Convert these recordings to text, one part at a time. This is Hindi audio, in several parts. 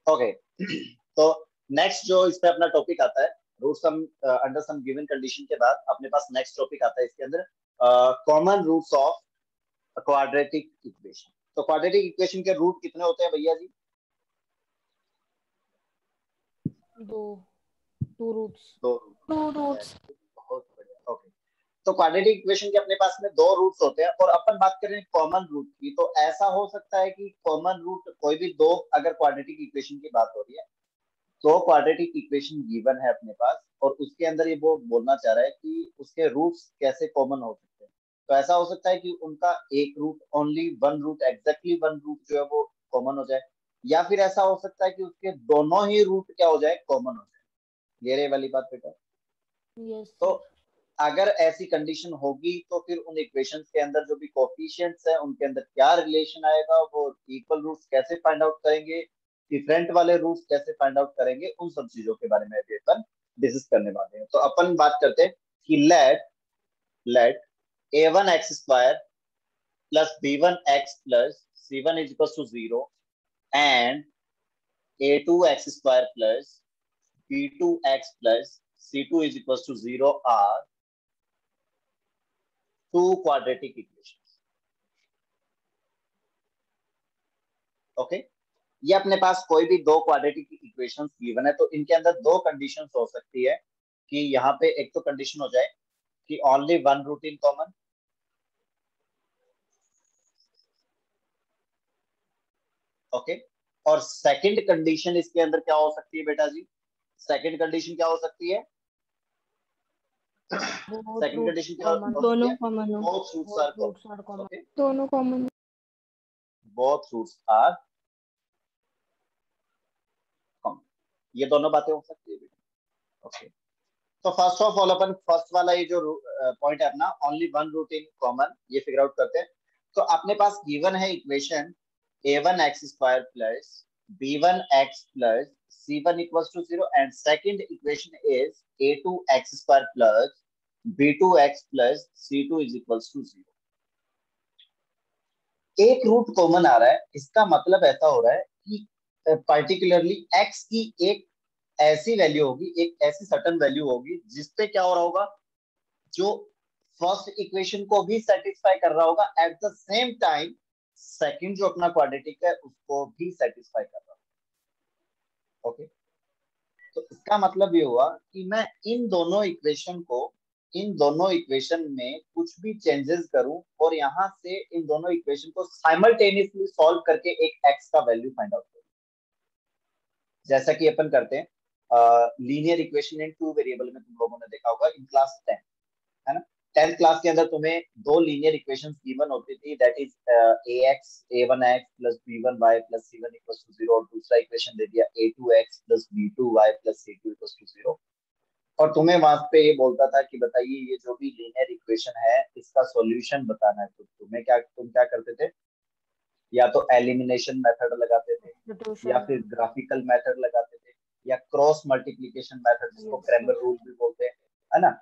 ओके तो नेक्स्ट जो इस पे अपना टॉपिक आता है, root some under some given condition के बाद अपने पास नेक्स्ट टॉपिक आता है इसके अंदर, common roots of quadratic equation. तो क्वाड्रेटिक इक्वेशन के रूट कितने होते हैं भैया जी? दो, टू रूट्स। दो टू रूट। रूट्स। बहुत बढ़िया। ओके, तो क्वाड्रेटिक इक्वेशन के अपने पास में दो रूट्स होते हैं, और अपन बात करें कॉमन रूट की, तो ऐसा हो सकता है कि कॉमन रूट कोई भी दो, अगर क्वाड्रेटिक इक्वेशन की बात हो रही है तो क्वाड्रेटिक इक्वेशन गिवन है अपने पास, और उसके अंदर ये वो बोलना चाह रहा है कि उसके रूट्स कैसे कॉमन हो सकते हैं। तो ऐसा हो सकता है कि उनका एक root, only one root, exactly one root जो है वो कॉमन हो जाए, या फिर ऐसा हो सकता है कि उसके दोनों ही रूट क्या हो जाए, कॉमन हो जाए। क्लियर है वाली बात बेटा? यस तो सर। अगर ऐसी कंडीशन होगी तो फिर उन इक्वेशंस के अंदर जो भी कोफिशिएंट्स है उनके अंदर क्या रिलेशन आएगा, वो इक्वल रूट्स कैसे फाइंड आउट करेंगे, डिफरेंट वाले रूट्स कैसे फाइंड आउट करेंगे, उन सब चीजों के बारे में अभी अपन डिस्कस करने वाले हैं। तो अपन बात करते हैं कि let a1 x square plus b1 x plus c1 is equal to 0 and a2 x square plus b2 x plus c2 is equal to 0 are two quadratic equations. Okay, ये अपने पास कोई भी दो क्वाड्रेटिक इक्वेशंस गिवन है, तो इनके अंदर दो कंडीशंस हो सकती है कि यहाँ पे एक तो कंडीशन हो जाए कि only one root in common, okay, और सेकंड कंडीशन इसके अंदर क्या हो सकती है बेटा जी? सेकंड कंडीशन क्या हो सकती है? बोथ सेकंड रूट्स कंडीशन क्या हो कॉमन। सकती दोनों है? कॉमन हो। Both roots are both roots are common. Common. Okay, दोनों common. Both roots are common, ये दोनों बातें हो सकती है बेटा। ओके, तो फर्स्ट ऑफ ऑल अपन फर्स्ट वाला ये जो पॉइंट है अपना, only one root in common, ये फिगर आउट करते हैं। तो अपने पास गिवन है equation a1 x square plus b1 x plus c1 equals to 0, and second equation is a2 x square plus b2 x plus c2 is equals to 0। एक रूट कॉमन आ रहा है, इसका मतलब ऐसा हो रहा है कि पर्टिकुलरली x की एक ऐसी वैल्यू होगी, एक ऐसी सर्टन वैल्यू होगी जिसपे क्या हो रहा होगा, जो फर्स्ट इक्वेशन को भी सेटिस्फाई कर रहा होगा, at the same time second जो अपना क्वाड्रेटिक है उसको भी सेटिस्फाई कर रहा होगा। ओके, तो इसका मतलब ये हुआ कि मैं इन दोनों इक्वेशन में कुछ भी चेंजेस करूं और यहां से इन दोनों इक्वेशन को साइमल्टेनियसली सॉल्व करके एक एक्स का वैल्यू फाइंड आउट करूं, जैसा कि अपन करते हैं linear equation in two variable में, तुम लोगों ने देखा होगा इन क्लास 10, है ना? 10th क्लास के अंदर तुम्हें दो लीनियर इक्वेशंस गिवन होती थी, that is a1x plus b1y plus c1 equals to 0, और दूसरा इक्वेशन दे दिया a2x plus b2y plus c2 equals to 0। और तुम्हें वहां पे ये बोलता था कि बताइए ये जो भी लीनियर इक्वेशन है इसका सॉल्यूशन बताना है, तो तुम क्या करते थे? या तो एलिमिनेशन मेथड लगाते थे, या सब्स्टिट्यूशन। फिर ग्राफिकल मेथड लगाते थे, या क्रॉस मल्टीप्लिकेशन मेथड जिसको यस क्रैमर सर। रूल भी बोलते हैं, है ना?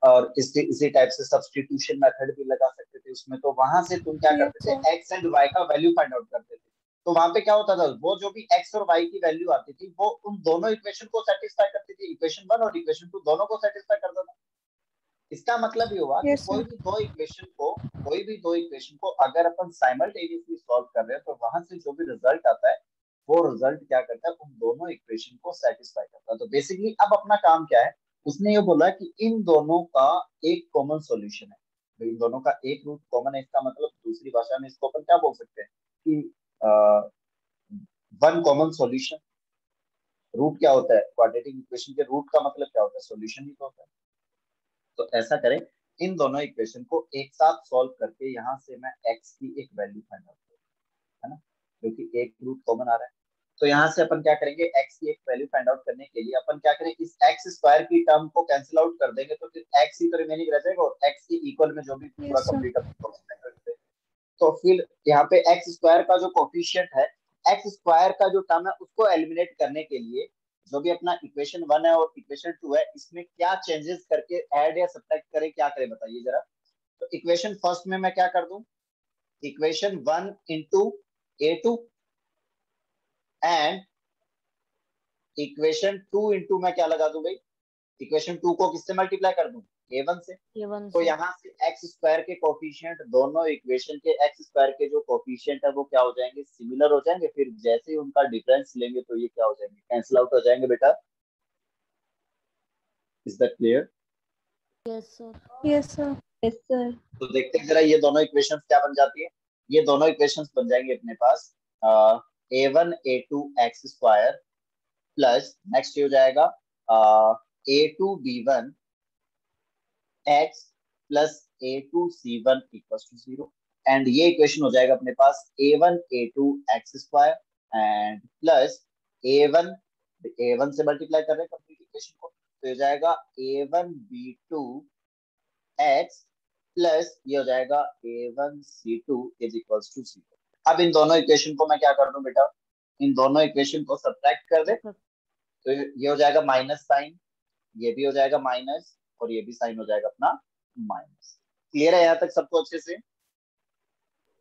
और इसी टाइप से सब्स्टिट्यूशन मेथड भी लगा सकते थे उसमें। तो वहां से तुम क्या यस करते थे, सर। एक्स एंड वाई का वैल्यू फाइंड आउट करते थे। तो वहां पे क्या होता था, वो जो भी एक्स और वाई की वैल्यू आती थी वो उन दोनों इक्वेशन को सेटिस्फाई करती थी, इक्वेशन वन और इक्वेशन टू दोनों को सेटिस्फाई करता था। इसका मतलब ये हुआ कि यस सर। कोई भी दो इक्वेशन को अगर अपन साइमल्टेनियसली सॉल्व कर रहे हैं तो वहां से जो भी रिजल्ट आता है वो रिजल्ट क्या करता है, उन दोनों इक्वेशन को सेटिस्फाई करता है। तो बेसिकली अब अपना काम क्या है, उसने ये बोला कि इन दोनों का एक कॉमन सॉल्यूशन है। तो इन दोनों का एक रूट कॉमन है, इसका मतलब दूसरी भाषा में इसको अपन क्या बोल सकते हैं कि वन कॉमन सॉल्यूशन। रूट क्या होता है क्वाड्रेटिक इक्वेशन के? रूट का मतलब क्या होता है? सॉल्यूशन ही तो होता है। तो ऐसा करें, इन दोनों इक्वेशन को एक साथ सॉल्व करके यहाँ से मैं x की एक वैल्यू फाइंड आउट करूँ, है ना? क्योंकि एक रूट कॉमन आ रहा है। तो यहाँ से अपन क्या करेंगे, x की एक वैल्यू फाइंड आउट करने के लिए अपन क्या करें, इस x स्क्वायर की टर्म को कैंसिल आउट कर देंगे, तो फिर x ही तो रिमेनिंग रह जाएगा, और x के इक्वल में जो भी पूरा यस सर। कंप्लीट अपन। तो फिर यहाँ पे एक्स स्क्वायर का जो कोफिशिएंट है, एक्स स्क्वायर का जो टर्म है उसको एलिमिनेट करने के लिए जो भी अपना इक्वेशन वन है और इक्वेशन टू है इसमें क्या चेंजेस करके ऐड या सब्ट्रैक्ट करें, क्या करें बताइए जरा? तो इक्वेशन फर्स्ट में मैं क्या कर दूं, equation one into A two and equation 2 into मैं क्या लगा दूं भाई, इक्वेशन 2 को किससे मल्टीप्लाई कर दूं, A1 से। A1 तो से। यहाँ से एक्स स्क्वायर के कोफिशिएंट, दोनों इक्वेशन के एक्स स्क्वायर के जो कोफिशिएंट है वो क्या हो जाएंगे, सिमिलर हो जाएंगे। फिर जैसे ही उनका डिफरेंस लेंगे तो ये क्या हो जाएंगे, कैंसिल आउट हो जाएंगे बेटा। Is that clear? Yes sir. Yes sir. Yes sir. तो देखते हैं जरा ये दोनों इक्वेशंस क्या बन जाती है। ये दोनों इक्वेशंस बन जाएंगे अपने पास A1 A2 x² plus next हो जाएगा A2 B1 x plus A2 C1 equal to 0। And ये इक्वेशन हो जाएगा अपने पास A1 A2 x² and plus A1 से मल्टीप्लाई कर रहे हैं कंप्लीट इक्वेशन को, तो हो जाएगा A1 B2 x प्लस ये हो जाएगा A1 C2 is equal to 0। अब इन दोनों इक्वेशन को मैं क्या कर दूं बेटा, इन दोनों इक्वेशन को सब्ट्रैक्ट कर दे, तो ये हो जाएगा माइनस साइन, ये भी हो जाएगा माइनस, और ये भी साइन हो जाएगा अपना माइनस। क्लियर है यहाँ तक सबको अच्छे से?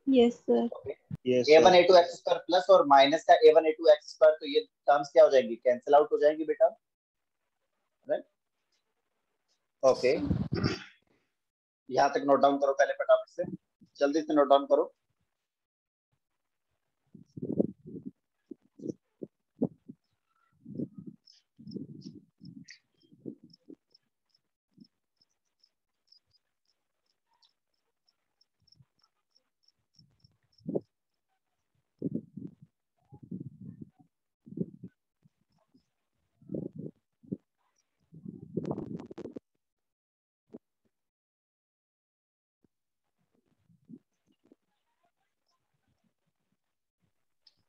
Yes sir. A1 A2 x² plus और माइनस का A1 A2 x², तो ये टर्म्स क्या हो जाएंगी, कैंसिल आउट हो जाएंगी बेटा, राइट? ओके, यहाँ तक नोट डाउन करो पहले फटाफट से, जल्दी से नोट डाउन करो।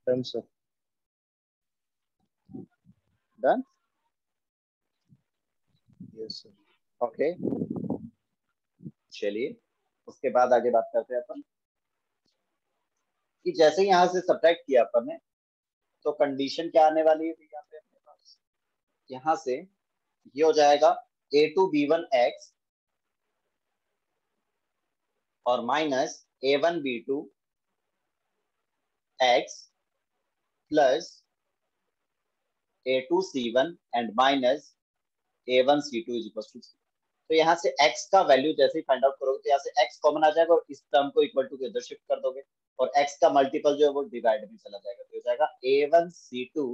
Done sir. Done? Yes sir. Okay, चलिए उसके बाद आगे बात करते हैं अपन कि जैसे ही यहाँ से सब्ट्रैक्ट किया अपन ने, तो कंडीशन क्या आने वाली है यहाँ पे अपने पास, यहाँ से ये हो जाएगा A2 B1 x और minus A1 B2 x plus A2 C1 and minus A1 C2 is equal to. तो यहाँ से x का वैल्यू जैसे ही फाइंड आउट करोगे तो यहाँ से x कॉमन आ जाएगा और इस टर्म को इक्वल टू के उधर शिफ्ट कर दोगे, और x का मल्टीपल जो है वो डिवाइड में चला जाएगा, तो हो जाएगा A1 C2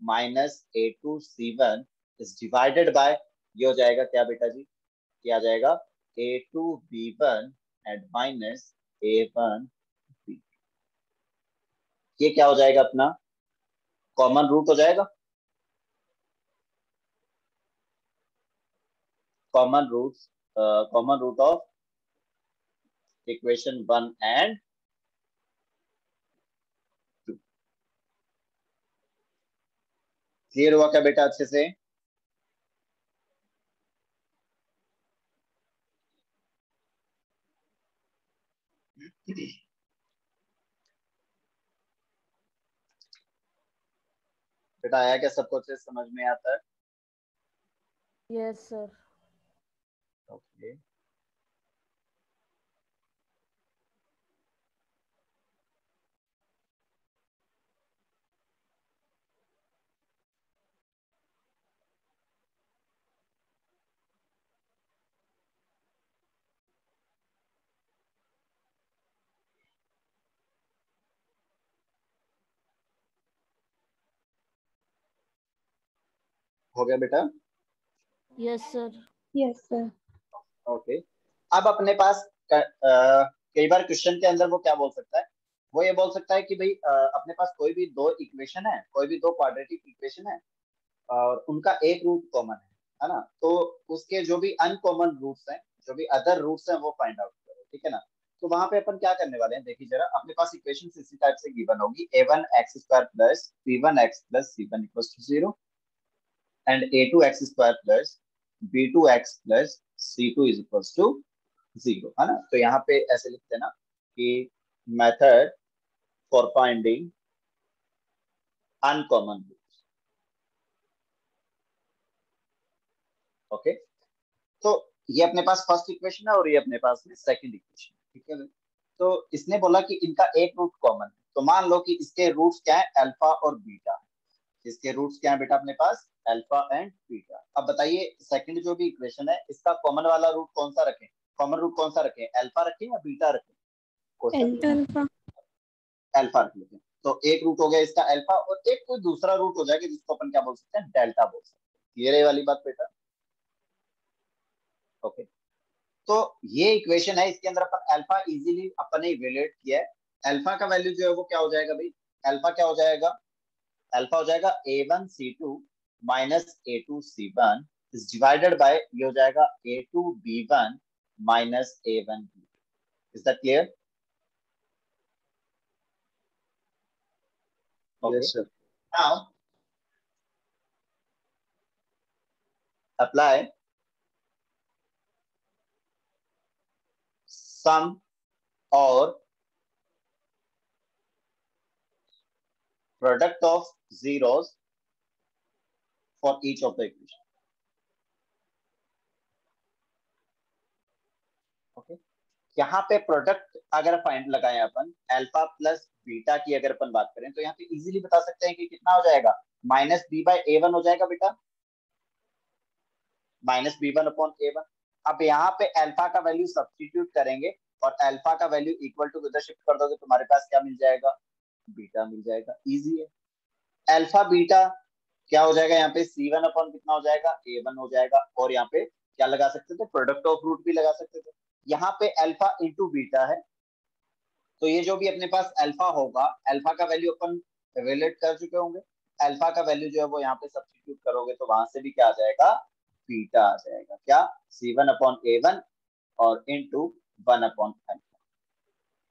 minus A2 C1 is divided by, ये हो जाएगा क्या बेटा जी, क्या आ जाएगा A2 B1 and minus A1 B2। ये क्या हो जाएगा अपना, कॉमन रूट हो जाएगा, common root of equation 1 and 2। Clear हुआ क्या बेटा अच्छे से? बेटा आया क्या सबको अच्छे से समझ में आता है? Yes sir. ओके, हो गया बेटा? Yes sir. Yes sir. Okay, अब अपने पास कई बार क्वेश्चन के अंदर वो क्या बोल सकता है, वो ये बोल सकता है कि भाई अपने पास कोई भी दो इक्वेशन है, कोई भी दो क्वाड्रेटिक इक्वेशन है और उनका एक रूट कॉमन है ना, तो उसके जो भी अनकॉमन रूट्स हैं, जो भी अदर रूट्स हैं वो फाइंड आउट करो, ठीक है ना। तो वहां पे अपन क्या करने वाले हैं, देखिए जरा, अपने पास इक्वेशन इसी टाइप से गिवन होगी A1 x² plus B1 x plus C1 equal to 0 and A2 x² plus B2 x plus C2 is equal to 0, है ना। तो यहाँ पे ऐसे लिखते हैं ना कि method for finding uncommon roots. Okay, तो ये अपने पास फर्स्ट इक्वेशन है और ये अपने पास में सेकंड इक्वेशन, ठीक है। तो इसने बोला कि इनका एक रूट कॉमन है, तो मान लो कि इसके रूट्स क्या है, अल्फा और बीटा, इसके रूट्स क्या है बेटा अपने पास, अल्फा एंड बीटा। अब बताइए सेकंड जो भी इक्वेशन है इसका कॉमन वाला रूट कौन सा रखें, कॉमन रूट कौन सा रखें, अल्फा रखें या बीटा रखें, क्वेश्चन अल्फा। अल्फा रख लेते हैं। तो एक रूट हो गया इसका अल्फा और एक कोई दूसरा रूट हो जाएगा जिसको अपन क्या बोल सकते हैं, डेल्टा बोल सकते हैं। क्लियर है ये वाली बात बेटा? ओके, तो ये इक्वेशन है, इसके अंदर अपन अल्फा इजीली अपन ने इवेल्युएट किया है। अल्फा का वैल्यू जो है वो क्या हो जाएगा भाई, अल्फा क्या हो जाएगा, अल्फा हो जाएगा a1c2 minus a2c1 is divided by ये हो जाएगा a2b1 minus a1b। Is that clear? Yes, sir. Now apply sum or product of zeros for each of the equation. Okay, यहाँ पे प्रोडक्ट अगर फाइंड लगाएं अपन अल्फा प्लस बीटा की अगर अपन बात करें तो यहाँ पे इजीली बता सकते हैं कि कितना हो जाएगा, minus B by A one हो जाएगा बेटा, minus B one upon A one. अब यहाँ पे अल्फा का वैल्यू सब्स्टिट्यूट करेंगे और अल्फा का वैल्यू इक्वल टू किधर शिफ्ट कर दोगे, तुम्हारे पास क्या मिल जाएगा, बीटा मिल जाएगा। इजी है। अल्फा बीटा क्या हो जाएगा, यहाँ पे सी वन अपॉन कितना हो जाएगा, ए वन हो जाएगा। और यहाँ पे क्या लगा सकते थे, प्रोडक्ट ऑफ रूट भी लगा सकते थे। यहाँ पे अल्फा इंटू बीटा है, तो ये जो भी अपने पास अल्फा होगा, अल्फा का वैल्यू अपन इवेल्युएट कर चुके होंगे, अल्फा का वैल्यू जो है वो यहाँ पे सब्स्टिट्यूट करोगे तो वहां से भी क्या आ जाएगा, बीटा आ जाएगा। क्या, सी वन अपॉन ए वन और into one upon alpha.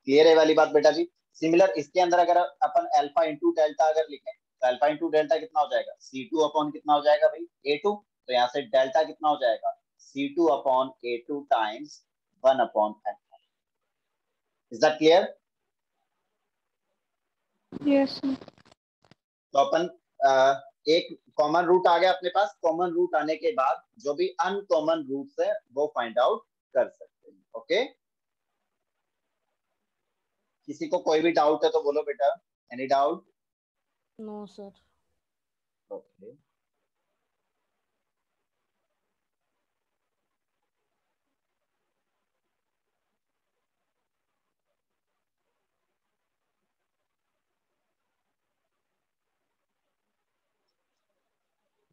Clear है वाली बात बेटा जी? सिमिलर इसके अंदर अगर अपन अल्फा इंटू डेल्टा अगर लिखें तो अल्फा इंटू डेल्टा कितना हो जाएगा, सी टू अपॉन कितना हो जाएगा भाई, ए टू। तो यहाँ से डेल्टा कितना हो जाएगा, C two upon A two times one upon alpha. Is that clear? Yes sir. तो अपन एक कॉमन रूट आ गया अपने पास, कॉमन रूट आने के बाद जो भी अनकॉमन रूट्स है वो फाइंड आउट कर सकते हैं। ओके, किसी को कोई भी डाउट है तो बोलो बेटा, any doubt? No sir. Okay,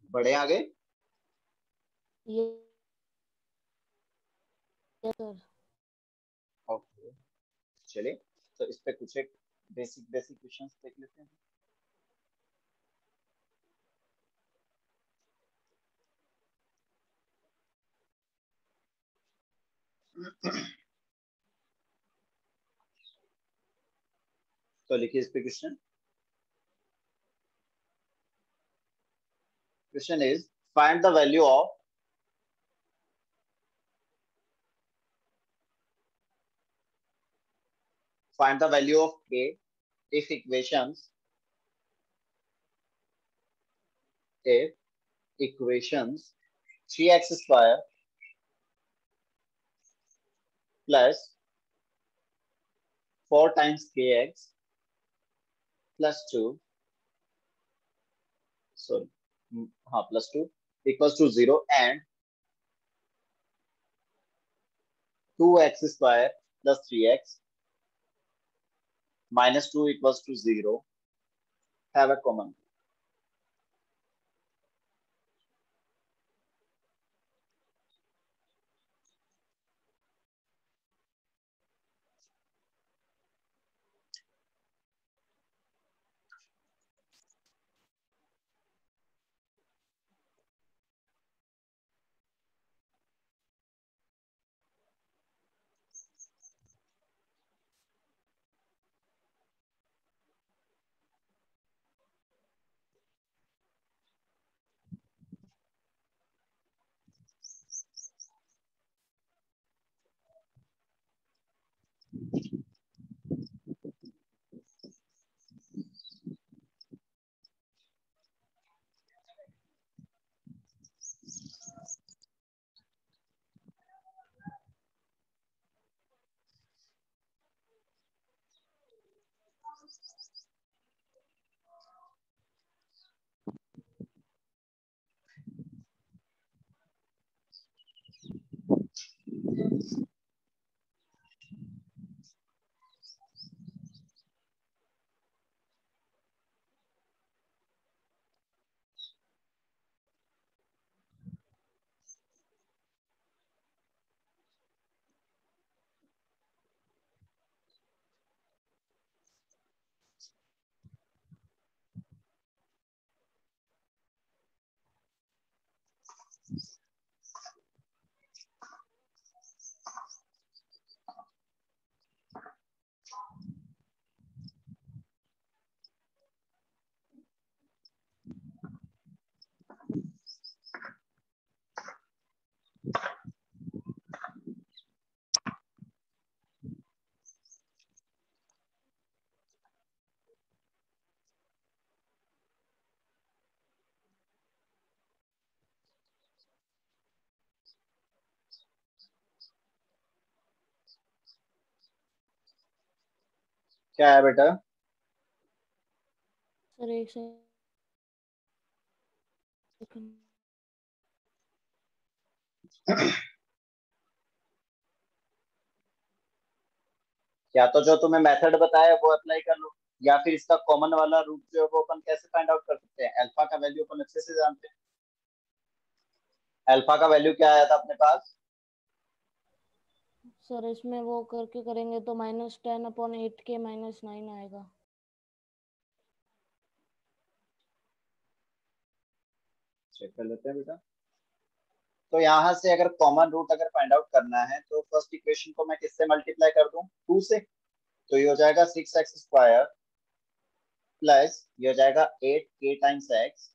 बड़े आगे। ये सर। ओके, चलिए तो इस पे कुछ एक बेसिक बेसिक क्वेश्चंस देख लेते हैं। तो लिखिए इस पे question. Question is find the value of find the value of k if equations 3x square plus 4 times kx plus 2 sorry हाँ plus 2 equals to 0 and 2x square plus 3x minus 2 equals to 0 have a common. क्या है बेटा? सर एक सेकंड। या तो जो तुम्हें मेथड बताया है वो अप्लाई कर लो, या फिर इसका कॉमन वाला रूट जो है वो अपन कैसे फाइंड आउट कर सकते हैं? अल्फा का वैल्यू अपन अच्छे से जानते हैं। अल्फा का वैल्यू क्या आया था अपने पास? सर इसमें वो करके करेंगे तो -10/8 के -9 आएगा। चेक कर लेते हैं बेटा। तो यहाँ से अगर कॉमन रूट अगर फाइंड आउट करना है तो फर्स्ट इक्वेशन को मैं किससे मल्टीप्लाई कर दूं? 2 से। तो ये हो जाएगा 6x² प्लस ये हो जाएगा 8k टाइम्स x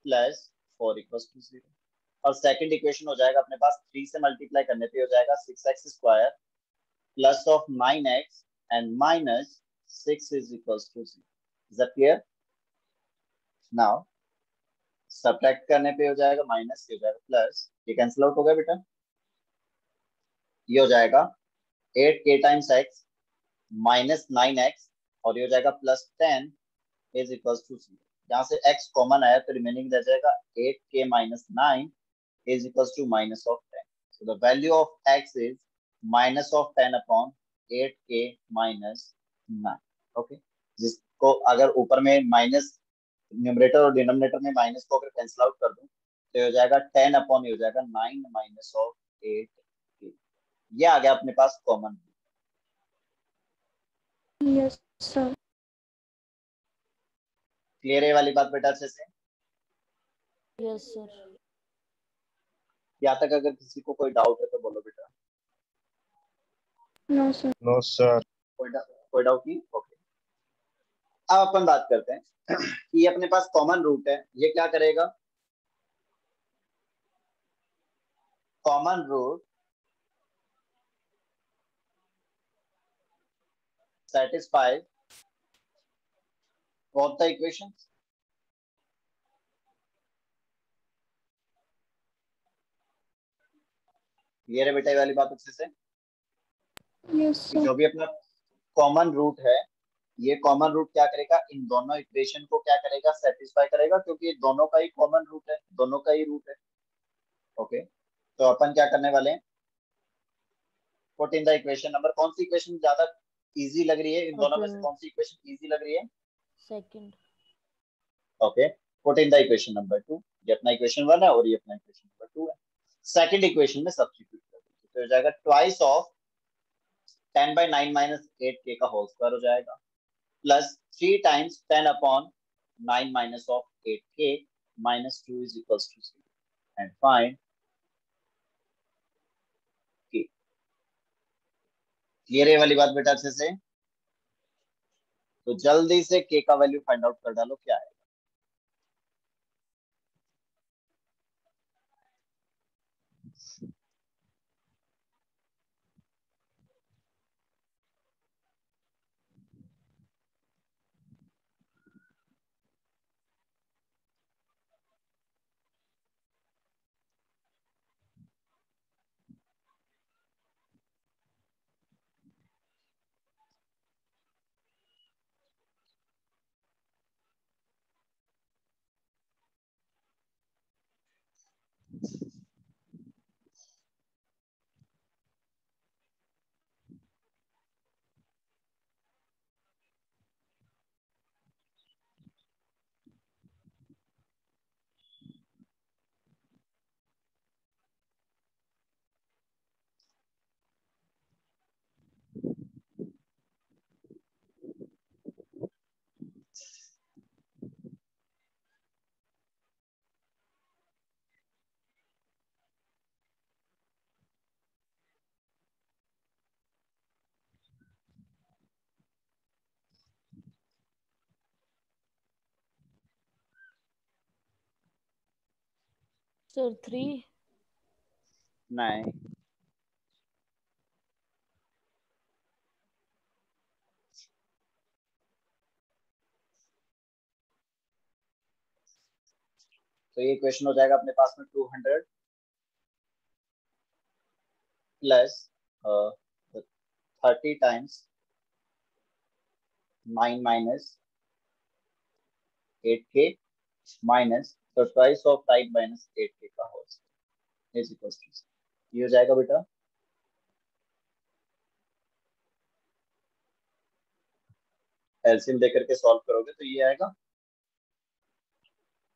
प्लस 4 = 0। और सेकंड इक्वेशन हो जाएगा अपने पास 3 से मल्टीप्लाई करने पे हो जाएगा 6x² plus of 9x and minus 6 = 0। Is that clear? Now subtract करने पे हो जाएगा माइनस, ये हो जाएगा प्लस, ये कैंसिल आउट हो गया बेटा। ये हो जाएगा 8k times x minus 9x और ये हो जाएगा +10 = 0। यहाँ से x कॉमन आया तो रिमेनिंग रह जाएगा 8k minus 9 = minus of 10। So the value of x is minus of 10 upon 8k minus 9। Okay, जिसको अगर ऊपर में माइनस, न्यूमरेटर और डिनोमिनेटर में माइनस को अगर कैंसिल आउट कर दूं तो ये हो जाएगा 10 अपॉन, ये हो जाएगा 9 माइनस ऑफ 8k। ये आ गया अपने पास कॉमन। Yes, sir. क्लियर है ये वाली बात बेटा अच्छे से? Yes sir. यहाँ तक अगर किसी को कोई डाउट है तो बोलो बेटा। No, sir. No, sir. कोई डाउट नहीं? ओके, अब अपन बात करते हैं कि ये अपने पास कॉमन रूट है, ये क्या करेगा? Common root satisfies both the equations। ये रे बेटा ये वाली बात अच्छे से, Yes, कि sir. जो भी अपना कॉमन रूट है, ये कॉमन रूट क्या करेगा? इन दोनों इक्वेशन को क्या करेगा? सेटिस्फाई करेगा, क्योंकि ये दोनों का ही कॉमन रूट है, दोनों का ही रूट है। ओके, तो अपन क्या करने वाले हैं? Put in the equation number. कौन सी इक्वेशन ज्यादा इजी लग रही है इन दोनों में से? अपन कौन सी इक्वेशन इजी लग रही है? Second. Okay, put in the equation number 2। ये अपना इक्वेशन 1 है और ये अपना इक्वेशन नंबर 2 है। सेकंड इक्वेशन में सब्स्टिट्यूट कर दीजिए तो हो जाएगा ट्वाइस ऑफ 10/9 माइनस 8k का होल स्क्वायर हो जाएगा, plus 3 times 10 upon 9 minus of 8k minus 2 = 0 and find k। Clear है वाली बात बेटा अच्छे से? तो जल्दी से k का वैल्यू फाइंड आउट कर डालो, क्या है? सर 3। नहीं, तो ये इक्वेशन हो जाएगा अपने पास में 200 plus 30 times 9 minus 8k minus the twice of 5 minus 8k का whole square is equal to, ये हो जाएगा बेटा एलसीएम देकर के सॉल्व करोगे तो ये आएगा,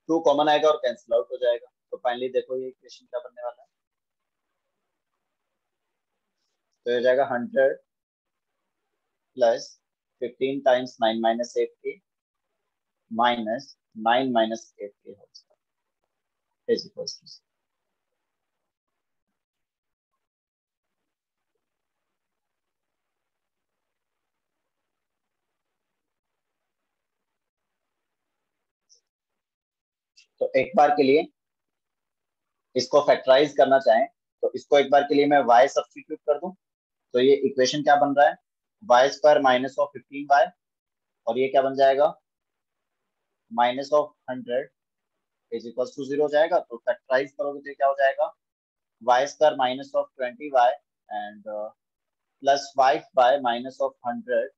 2 कॉमन आएगा और कैंसिल आउट हो जाएगा। तो फाइनली देखो ये इक्वेशन क्या बनने वाला है, तो ये हो जाएगा 100 plus 15 times 9 minus 8k minus 9 minus 8k whole square is equal to, तो एक बार के लिए इसको फैक्टराइज करना चाहें तो इसको एक बार के लिए मैं y सब्स्टिट्यूट कर दूं, तो ये इक्वेशन क्या बन रहा है, Y square minus of 15y, और ये क्या बन जाएगा minus of 100 is equal to 0 हो जाएगा। तो फैक्टराइज करोगे तो क्या हो जाएगा, y square minus of 20y and plus 5y minus of 100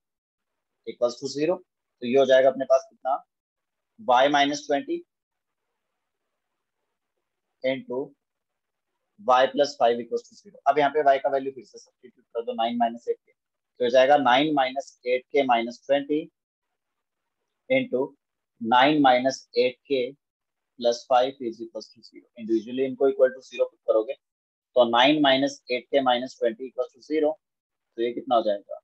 equal to 0। तो ये हो जाएगा अपने पास कितना, y minus 20 into y plus 5 equal to 0। अब यहाँ पे y का वैल्यू फिर से सब्स्टिट्यूट कर दो, 9 माइनस 8k, तो हो जाएगा 9 minus 8k minus 20 into 9 minus 8k plus 5 is equal to 0। Individually इनको इक्वल टू 0 पुट करोगे तो 9 minus 8k minus 20 equal to 0, तो ये कितना हो जाएगा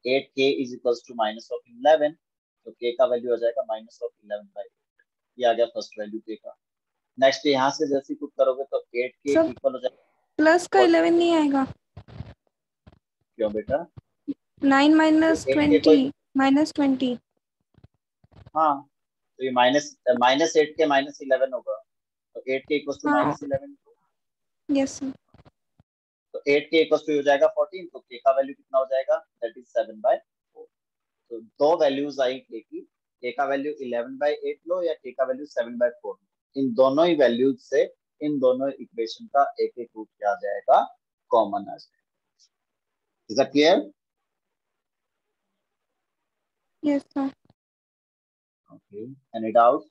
8k is equal to minus of 11, तो k का वैल्यू हो जाएगा माइनस ऑफ 11/8। ये आ गया फर्स्ट वैल्यू k का। नेक्स्ट यहाँ से जैसे पुट करोगे तो 8k सर इक्वल हो जाएगा, प्लस का 11 नहीं आएगा, क्यों बेटा, 9 माइनस तो 8k 20 को, माइनस 20। हाँ तो ये माइनस माइनस 8k माइनस 11 होगा, तो 8k इक्वल टू हाँ माइनस 11, यस सर। तो 8k इक्वल टू हो जाएगा 14, तो k का वैल्यू कितना हो जाएगा, दैट इज 7/4। तो दो वैल्यूज आई k का वैल्यू 11/8 लो या k का वैल्यू 7/4 लो, इन दोनों ही वैल्यूज से इन दोनों इक्वेशन का एक एक रूट क्या आ जाएगा, कॉमन आ जाएगा। Is that clear? Yes sir. Okay, any doubt?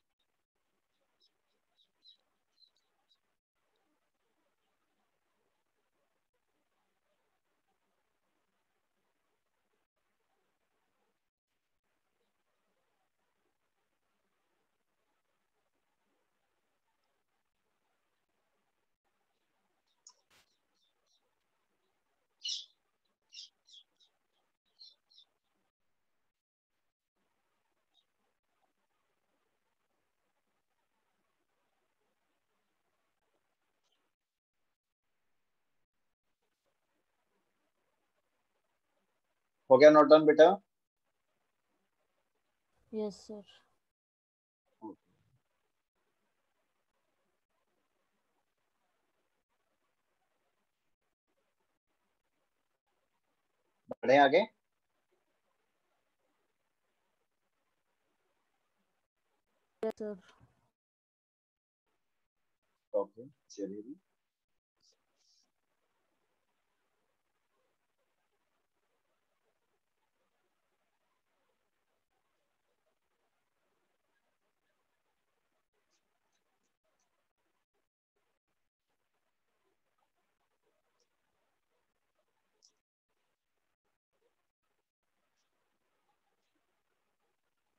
हो गया नोट डाउन बेटा? Yes sir. बढ़े आगे। Yes sir. ओके चलिए,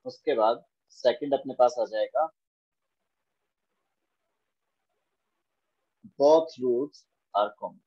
उसके बाद सेकंड अपने पास आ जाएगा, both roots are common।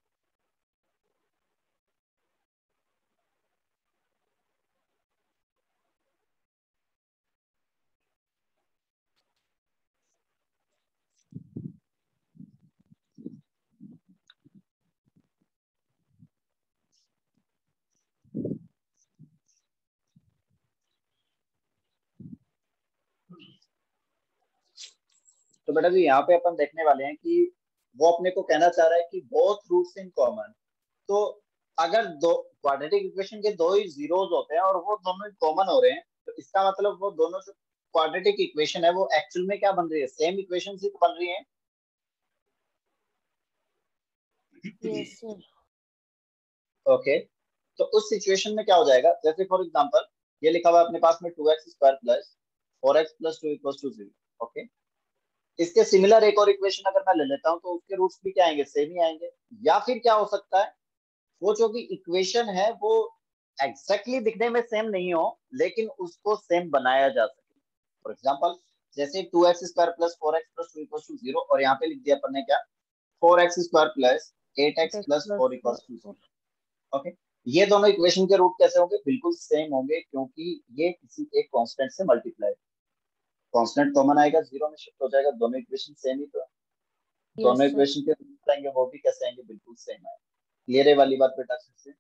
तो बेटा जी यहाँ पे अपन देखने वाले हैं कि वो अपने को कहना चाह रहा है कि बोथ रूट्स इन कॉमन। तो अगर दो क्वाड्रेटिक इक्वेशन के दो ही जीरोस होते हैं और वो दोनों कॉमन हो रहे हैं, तो इसका मतलब वो दोनों जो क्वाड्रेटिक इक्वेशन है वो एक्चुअल में क्या बन रही है, सेम इक्वेशन ही तो बन रही है। Yes sir. ओके, तो उस सिचुएशन में क्या हो जाएगा, जैसे फॉर एग्जांपल ये लिखा हुआ है अपने पास में 2x² plus 4x plus 2 equal to 0। Okay, इसके सिमिलर एक और इक्वेशन अगर मैं ले लेता हूँ तो उसके रूट्स भी क्या आएंगे, सेम ही आएंगे। या फिर क्या हो सकता है, वो जो भी इक्वेशन है वो एग्जैक्टली दिखने में सेम नहीं हो, लेकिन उसको सेम बनाया जा सके। फॉर एग्जाम्पल, जैसे 2x² plus 4x plus 2 equal to 0, और यहाँ पे लिख दिया अपन ने क्या, 4x² plus 8x X plus plus 4 equal to 0। four. Okay, ये दोनों इक्वेशन के रूट कैसे होंगे, बिल्कुल सेम होंगे, क्योंकि ये किसी एक कांस्टेंट से मल्टीप्लाई, कांस्टेंट कॉमन आएगा, जीरो में शिफ्ट हो जाएगा, दोनों इक्वेशन सेम ही तो है। Yes, दोनों sir. इक्वेशन के रूट आएंगे, वो भी कैसे आएंगे, बिल्कुल सेम आएंगे। क्लियर है वाली बात बेटा से?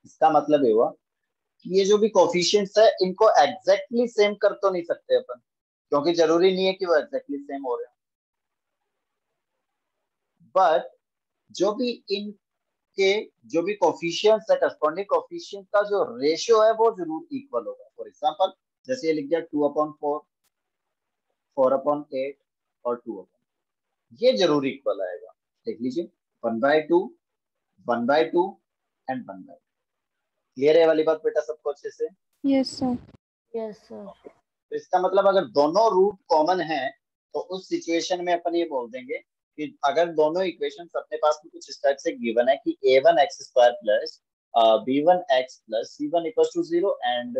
इसका मतलब ये हुआ कि ये जो भी कोफिशिएंट्स है इनको एग्जैक्टली सेम कर तो नहीं सकते अपन, क्योंकि जरूरी नहीं है कि वो एग्जैक्टली सेम हो रहे हो, बट जो भी इनके जो भी कोफिशिएंट्स है, करस्पॉन्डिंग कोफिशिएंट का जो रेशियो है वो जरूर इक्वल होगा। फॉर एग्जांपल, जैसे ये लिख दिया 2/4, 4/8 और 2/, ये जरूर इक्वल आएगा। देख लीजिए, 1/2, 1/2 एंड 1/2। क्लियर है वाली बात बेटा सबको अच्छे से? Yes, sir. Yes, sir. तो इसका मतलब अगर दोनों रूट कॉमन है तो उस सिचुएशन में अपन ये बोल देंगे कि अगर दोनों इक्वेशन अपने पास में कुछ इस टाइप से गिवन है कि a1x² plus b1x plus c1 equal to 0 and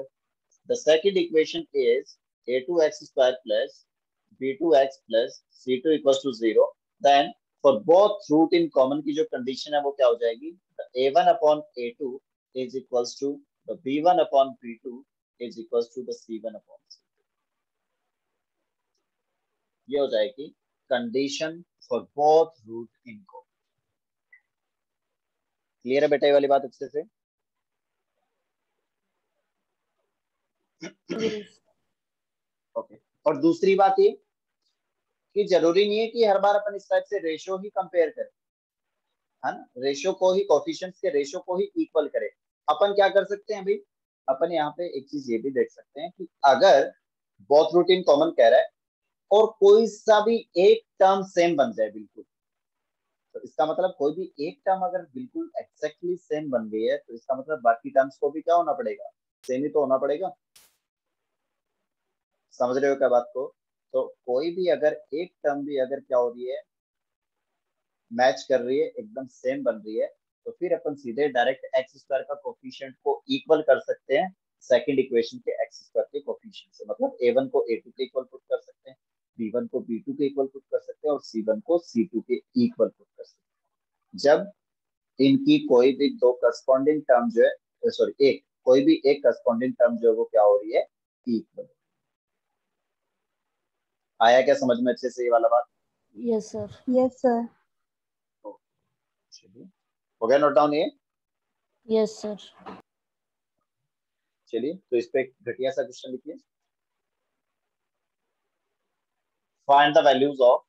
the second equation is a2x² plus b2x plus c2 equal to 0, then for both root in common की जो कंडीशन है वो क्या हो जाएगी, a1/a2 is equals to the b1/b2 is equals to the c1/c2। ये हो जाएगी condition for both root in को। क्लियर है बेटा ये वाली बात अच्छे से? Yes. ओके, और दूसरी बात ये कि जरूरी नहीं है कि हर बार अपन इस टाइप से रेशियो ही कंपेयर करें, है ना, रेशियो को ही, कोफिशिएंट्स के रेशियो को ही इक्वल करें। अपन क्या कर सकते हैं अभी, अपन यहाँ पे एक चीज ये भी देख सकते हैं कि अगर बोथ रूट इन कॉमन कह रहा है और कोई सा भी एक टर्म सेम बन जाए बिल्कुल, तो इसका मतलब कोई भी एक टर्म अगर बिल्कुल एक्जैक्टली सेम बन गई है तो इसका मतलब बाकी टर्म्स को भी क्या होना पड़ेगा, सेम ही तो होना पड़ेगा। समझ रहे हो क्या बात को? तो कोई भी अगर एक टर्म भी अगर क्या हो रही है, मैच कर रही है, एकदम सेम बन रही है, तो फिर अपन सीधे डायरेक्ट x² का कोफिशिएंट को इक्वल कर सकते हैं सेकंड इक्वेशन के x² के कोफिशिएंट से। मतलब a1 को a2 के इक्वल पुट कर सकते हैं, b1 को b2 के इक्वल पुट कर सकते हैं और c1 को c2 के इक्वल पुट कर सकते हैं। जब इनकी कोई भी दो करस्पॉन्डिंग टर्म जो है, सॉरी एक कोई भी एक करस्पॉन्डिंग टर्म जो है वो क्या हो रही है, इक्वल। आया क्या समझ में अच्छे से ये वाला बात? Yes, sir. Yes, sir. चलिए, हो गया नोट डाउन ये? Yes, sir. चलिए, तो इस पे एक घटिया सा क्वेश्चन लिखिए। Find the values of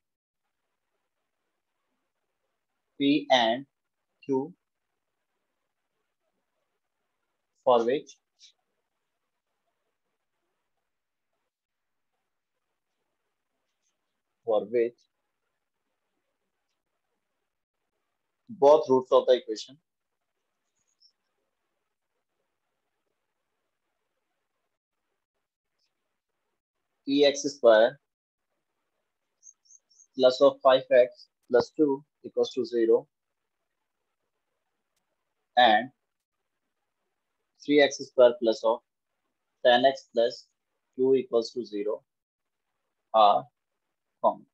p and q for which both roots of the equation ex² plus of 5x plus 2 equals to 0 and 3x² plus of 10x plus 2 equals to 0 are common.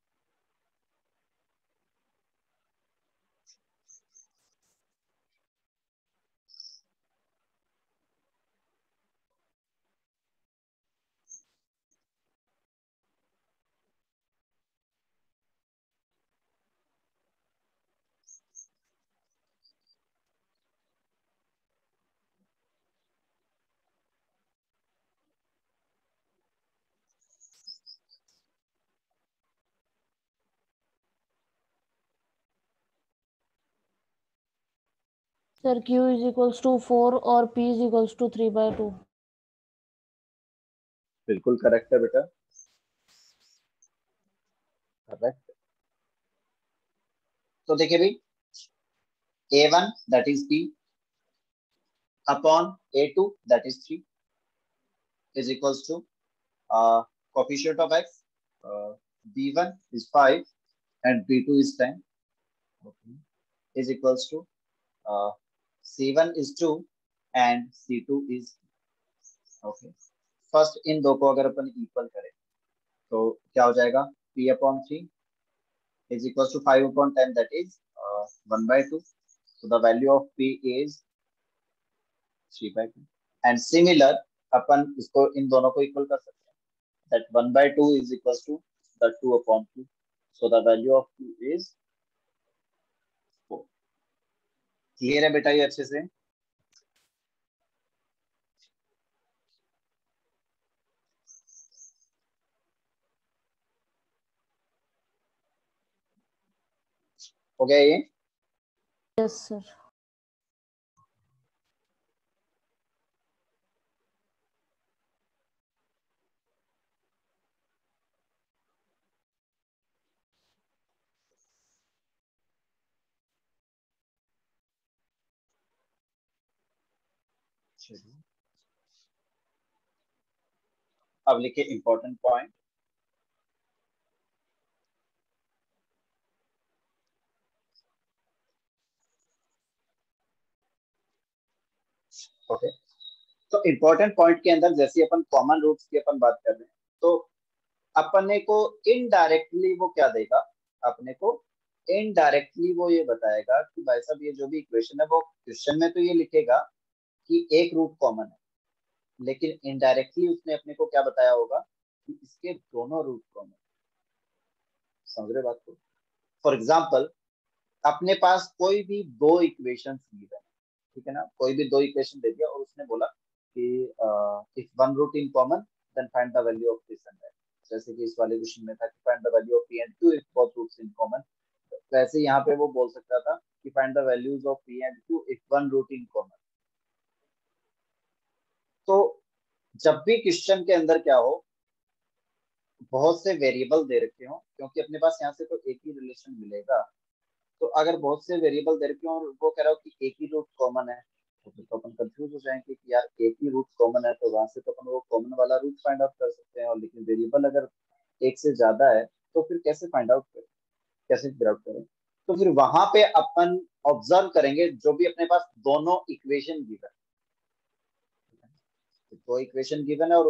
Sir, Q is equals to 4 or P is equals to 3/2. बिल्कुल करेक्ट है बेटा, करेक्ट। तो देखिए भाई, a1 that is p, upon a2 that is 3 is equals to coefficient of x, b1 is 5 and b2 is 10, okay, is equals to c1 is 2 and c2 is, okay, first in दो को अगर अपन इक्वल करें तो क्या हो जाएगा, p upon 3 is equals to 5 upon 10 that is 1/2. So the value of p is 3/2 and similar अपन इसको इन दोनों को इक्वल कर सकते हैं, that 1/2 is equals to the 2 upon 2. So the value of p is 4. Clear है बेटा ये अच्छे से? हो गया ये? Yes sir. अब लिखे इंपॉर्टेंट पॉइंट, ओके। तो इंपॉर्टेंट पॉइंट के अंदर जैसे अपन कॉमन रूट्स की अपन बात कर रहे हैं तो अपने को इनडायरेक्टली वो क्या देगा, अपने को इनडायरेक्टली वो ये बताएगा कि भाई साहब ये जो भी इक्वेशन है वो क्वेश्चन में तो ये लिखेगा कि एक रूट कॉमन है, लेकिन इनडायरेक्टली उसने अपने को क्या बताया होगा कि इसके दोनों रूट कॉमन। समझ रहे बात को? फॉर एग्जाम्पल अपने पास कोई भी दो इक्वेशन गिवन है, ठीक है ना, कोई भी दो इक्वेशन दे दिया और उसने बोला कि if one root in common then find the value of this and that. जैसे कि इस वाले क्वेश्चन में था कि find the value of p and q if both roots in common, वैसे यहाँ पे वो बोल सकता था कि find the values of p and q if one root in common. तो जब भी क्वेश्चन के अंदर क्या हो, बहुत से वेरिएबल दे रखे हो, क्योंकि अपने पास यहाँ से तो एक ही रिलेशन मिलेगा, तो अगर बहुत से वेरिएबल दे रखे हो और वो कह रहा हो कि एक ही रूट कॉमन है तो फिर तो अपन कंफ्यूज हो जाएंगे कि यार एक ही रूट कॉमन है, तो वहां से तो अपन वो कॉमन वाला रूट फाइंड आउट कर सकते हैं, और लेकिन वेरिएबल अगर एक से ज्यादा है तो फिर कैसे फाइंड आउट करें, कैसे फिगर आउट करें? तो फिर वहां पे अपन ऑब्जर्व करेंगे जो भी अपने पास दोनों इक्वेशन गिवन, दो इक्वेशन गिवन है और